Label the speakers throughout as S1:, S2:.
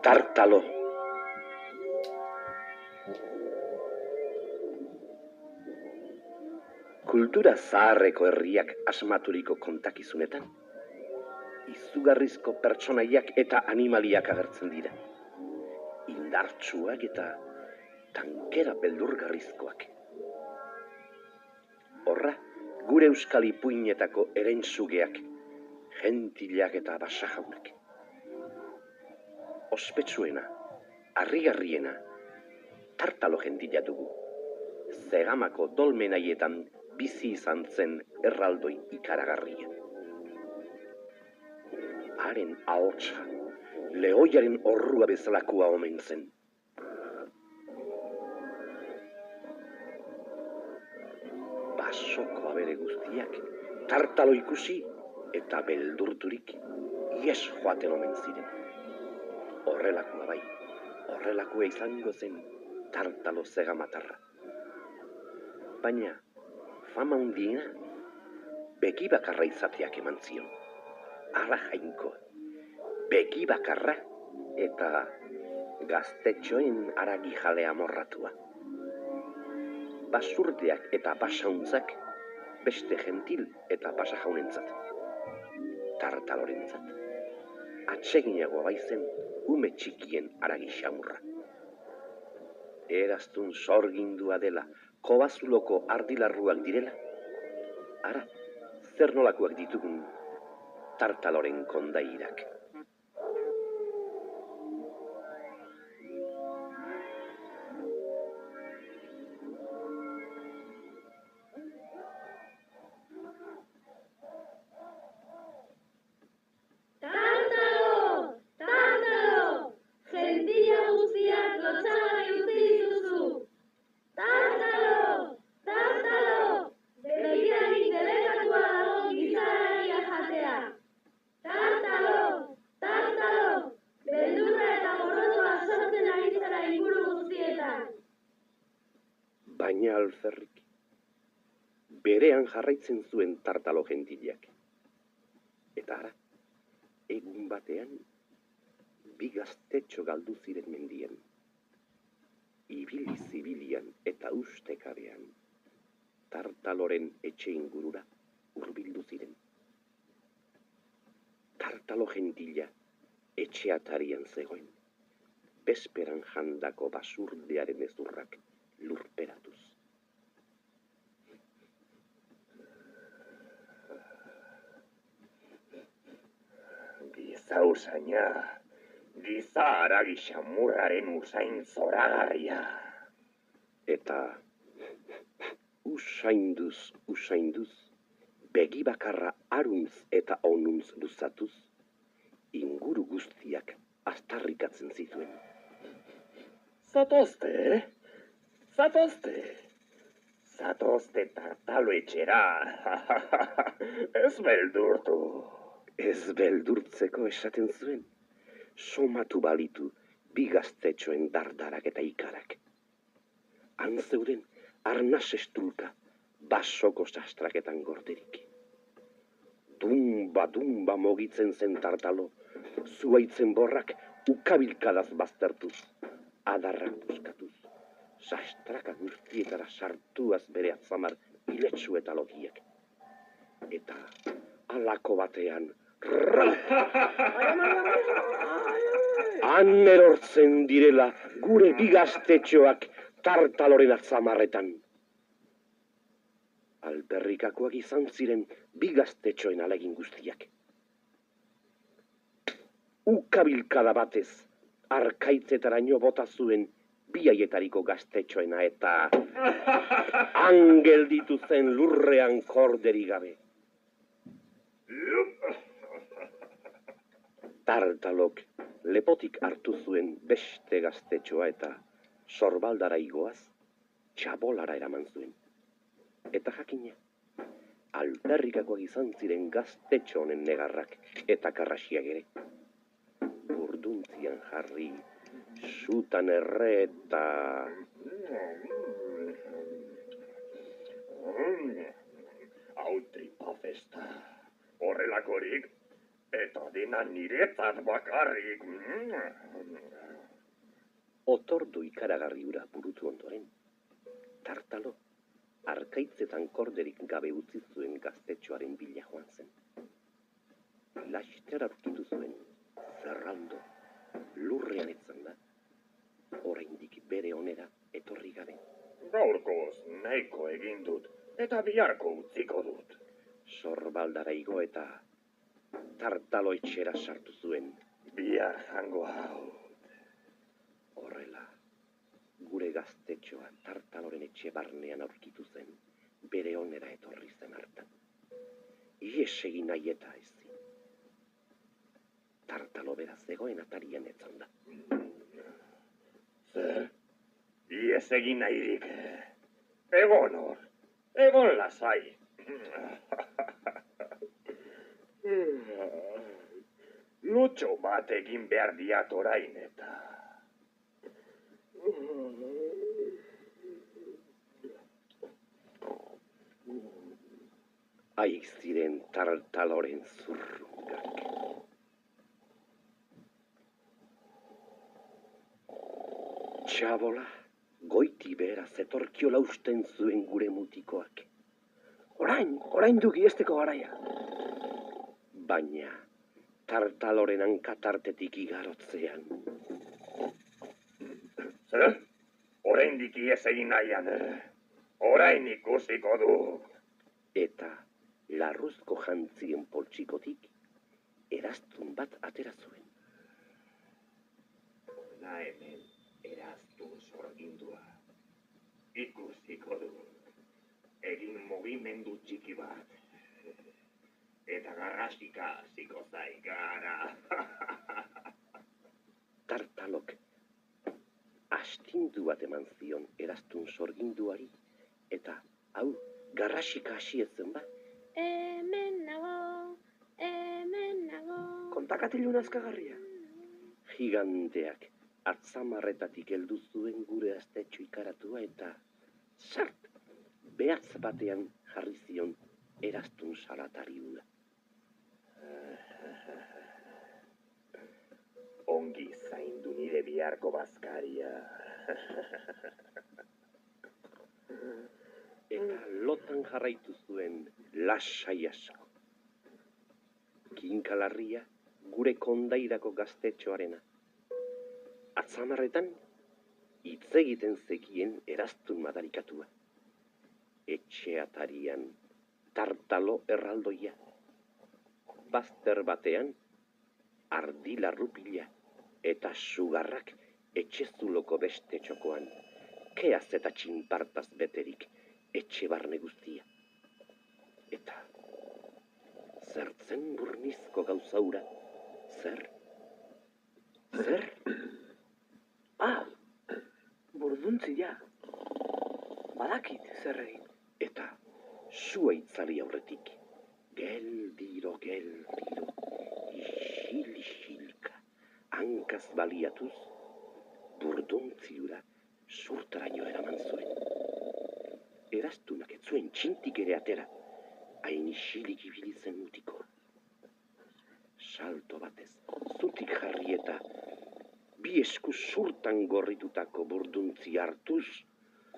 S1: Tartalo. Kultura zaharreko herriak asmaturiko kontakizunetan, izugarrizko pertsonaiak eta animaliak agertzen dira. Indartsuak eta tankera beldurgarrizkoak. Horra, gure euskal ipuinetako ereintzugeak, gentilak eta basajaunak. Ospetsuena, harrigarriena, Tartalo gentila dugu. Zegamako dolmenaietan bizi izan zen erraldoi ikaragarria. Haren ahotsa, lehoiaren orrua bezalakoa omen zen. Basoko abere guztiak, Tartalo ikusi eta beldurturik ies joaten omen ziren. Horrelakoa bai, horrelakoa izango zen Tartalo zegamatarra. Baina, fama hundiena, begi bakarra izateak eman zion. Ara jainkoa, begi bakarra eta gaztetxoen haragi jale amorratua. Basurdeak eta basauntzak beste gentil eta basajaunentzat. Tartalorentzat, atseginagoa baizen ume txikien haragi xamurra. Eraztun sorgindua dela, kobazuloko ardilarruak direla, ara, zer nolakoak ditugun Tartaloren kondairak. Baina alferrik, berean jarraitzen zuen Tartalo gentilak. Eta ara, egun batean, bi gaztetxo galdu ziren mendian. Ibili-zibilian eta ustekabean, Tartaloren etxe ingurura hurbildu ziren. Tartalo gentila etxe atarian zegoen, bezperan jandako basurdearen ezurrak lurperatuz.
S2: Giza usaina, giza haragi xamurraren usain zoragarria.
S1: Eta usainduz, begi bakarra aruntz eta onuntz luzatuz, inguru guztiak astarrikatzen zituen.
S2: Zatozte, zatozte Tartalo etxera, ez beldurtu.
S1: Ez beldurtzeko esaten zuen, somatu balitu bi gaztetxoen dardarak eta ikarak. Han zeuden arnaz estulka, basoko sastraketan gorderik. Dumba mogitzen zen Tartalo, zuaitzen borrak ukabilkadaz baztertuz, adarrak buskatuz, sastraka guztietara sartuaz bere atzamar iletsu eta logiak. Eta halako batean, han erortzen direla gure bi gaztetxoak Tartaloren atzamarretan. Alberrikakoak izan ziren bi gaztetxoen alegin guztiak. Ukabilkada batez, arkaitzetaraino bota zuen bi haietariko gaztetxoena eta gelditu zen lurrean korderi gabe. Tartalok lepotik hartu zuen beste gaztetxoa eta sorbaldara igoaz, txabolara eraman zuen. Eta jakina, alberrikakoak izan ziren gaztetxo honen negarrak eta karrasiak ere. Burduntzian jarri, sutan erre eta...
S2: Hau tripa festa. Horrelakorik, Eta dena niretzat bakarrik.
S1: Otordu ikaragarri hura burutu ondoren, Tartalo arkaitzetan korderik gabe utzi zuen gaztetxoaren bila joan zen. Laster aurkitu zuen zerraldo lurrean etzan da, oraindik bere onera etorri gabe.
S2: Gaurkoz nahiko egin dut, eta biharko utziko dut.
S1: Sorbaldara igo eta Tartalo etxera sartu zuen.
S2: Bihar jango hau.
S1: Horrela, gure gaztetxoa Tartaloren etxe barnean aurkitu zen, bere onera etorri zen hartan. Ies egin nahi eta ezin. Tartalo bera zegoen atarian etzan da.
S2: Zer? Ies egin nahirik. Egon hor. Egon lasai. Lutxo bat egin behar diat orain eta.
S1: Haik ziren Tartaloren zurrungak. Txabola, goiti behera zetorkiola usten zuen gure mutikoak.
S3: Orain du giesteko garaia.
S1: Baina, Tartaloren hankatartetik igarotzean,
S2: Zer? Oraindik ies egin nahian. Orain ikusiko du.
S1: eta larruzko jantzien poltsikotik eraztun bat atera zuen.
S2: Na hemen eraztun sorgindua. Ikusiko du. Egin mugimendu txiki bat. Eta garrasika hasiko zaigara.
S1: Tartalok astindu bat eman zion eraztun sorginduari, eta hau garrasika hasi ezen ba.
S4: Hemen nago.
S3: Kontakatilu nazkagarria.
S1: Giganteak atzamarretatik heldu zuen gure gaztetxo ikaratua eta sart behatz batean jarri zion eraztun salatari hura.
S2: Ongi zaindu nire biharko bazkaria.
S1: Eta lotan jarraitu zuen lasai asko. Kinkalarria gure kondairako gaztetxoarena. Atzamarretan hitz egiten zekien eraztun madarikatua. Etxe atarian Tartalo erraldoia. Bazter batean ardi larrupila eta sugarrak etxezuloko beste txokoan. Keaz eta txinpartaz beterik etxe barne guztia. Eta zertzen burnizko gauzaura, zer?
S3: Burduntzia. Badakit zer egin.
S1: Eta sua itzali aurretik. Geldiro, isil-isilka, hankaz baliatuz, burduntziura surtaraino eraman zuen. Eraztunak ez zuen txintik ere atera, hain isilik ibili zen mutikoa. Salto batez, zutik jarri eta bi esku zurtan gorritutako burduntzi hartuz,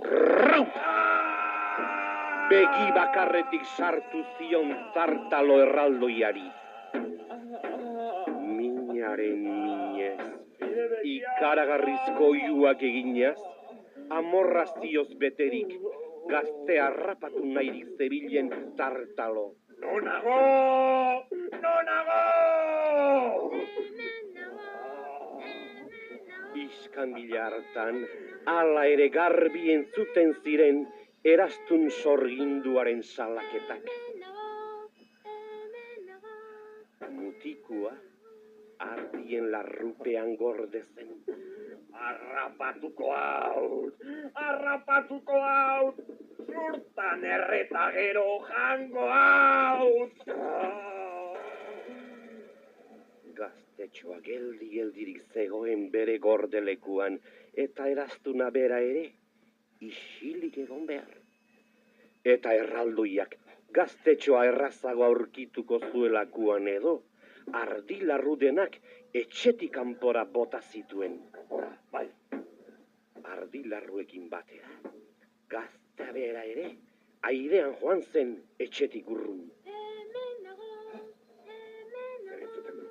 S1: raup! Begi bakarretik sartu zion Tartalo erraldoiari. Minaren minez, ikaragarrizko oihuak eginaz, amorrazioz beterik, gazte harrapatu nahirik zebilen Tartalo.
S2: Nonago!
S1: Iskandila hartan, hala ere garbi entzuten ziren eraztun sorginduaren salaketak. Mutikua ardien larrupean gorde zen.
S2: Harrapatuko haut! Zurtan erreta gero jango haut!
S1: Gaztetxoa geldirik zegoen bere gordelekuan, eta eraztuna bera ere, isilik egon behar. Eta erraldoiak gaztetxoa errazago aurkituko zuelakuan edo, ardilarrudenak etxetik kanpora bota zituen.
S2: Bai.
S1: Ardilarruekin batera, gaztea bera ere, airean joan zen etxetik urrun.
S4: Hemen nago, hemen nago.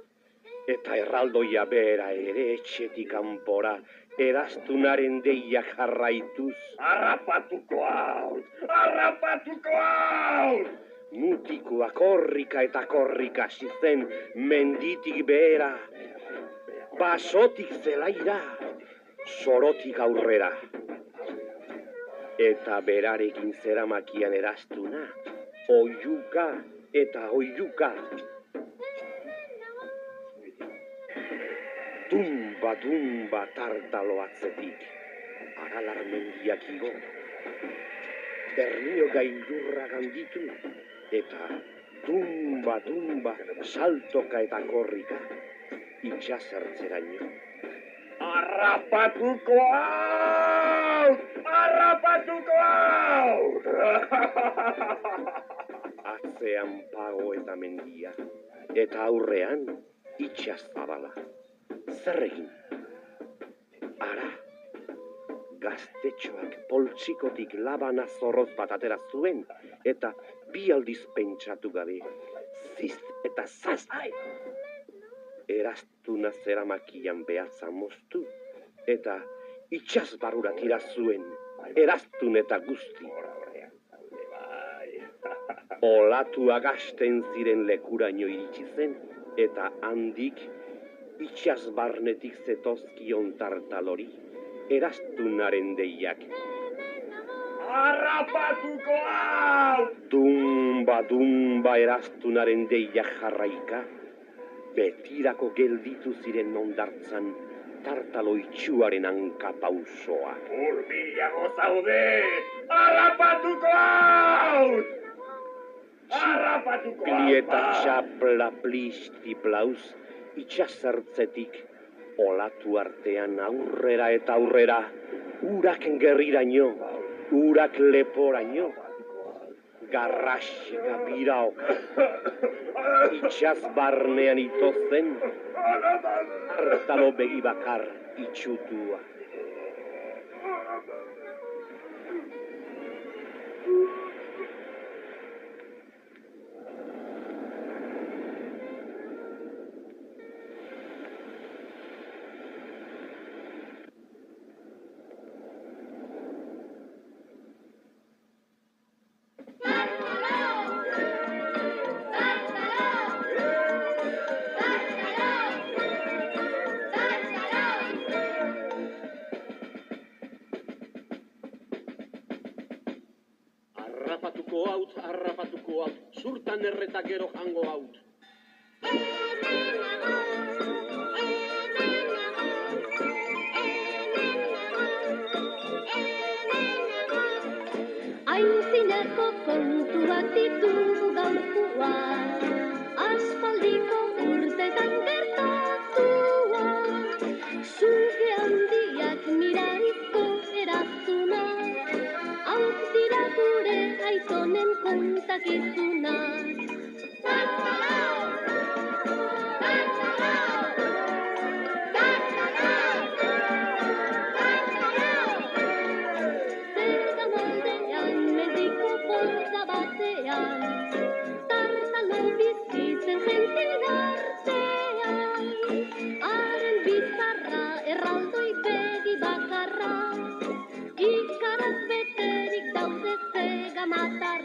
S1: Eta erraldoia bera ere etxetik kanpora, eraztunaren deia jarraituz,
S2: Harrapatuko haut! Harrapatuko haut!
S1: mutikoa korrika eta korrika hasi zen menditik behera, basotik zelaira, sorotik aurrera. Eta berarekin zeramakian eraztuna, oiuka eta oiuka. Dumba tartalo atzetik, Aralar mendiak igo. Bernio gailurra ganditu, eta dumba saltoka eta korrika, itxasertzeraino.
S2: Harrapatuko haut! Harrapatuko haut!
S1: Atzean pago eta mendia, eta aurrean itxas zabala. Zer egin? Ara, gaztetxoak poltsikotik labana zorroz bat atera zuen, eta bi aldiz pentsatu gabe, zizt eta zast. Eraztuna zeramakian behatza moztu, eta itxas barura tira zuen, eraztun eta guzti. Olatu agasten ziren lekuraino iritsi zen, eta handik itxas barnetik zetozkion tartalori, eraztunaren deiak.
S2: Harrapatuko haut!
S1: Dumba eraztunaren deia jarraika, betirako gelditu ziren ondartzan tartalo itxuaren hankapausoa.
S2: Hurbilago zaude! Harrapatuko haut! Harrapatuko haut!
S1: Plieta txapla plisti plauz, itxasertzetik, olatu artean aurrera eta aurrera, urak gerriraino, urak leporaino, garrasika biraok, itxas barnean itozen, tartalo begibakar itxutua. Harrapatuko haut, zurtan erreta gero jango haut.
S4: Aintzinako kontuak ditugu gaurkoan, aspaldiko urtetan gertatua. Zuge handiak miraizko eraztuna, hauk dira gure aitonen kontakizuna. Matar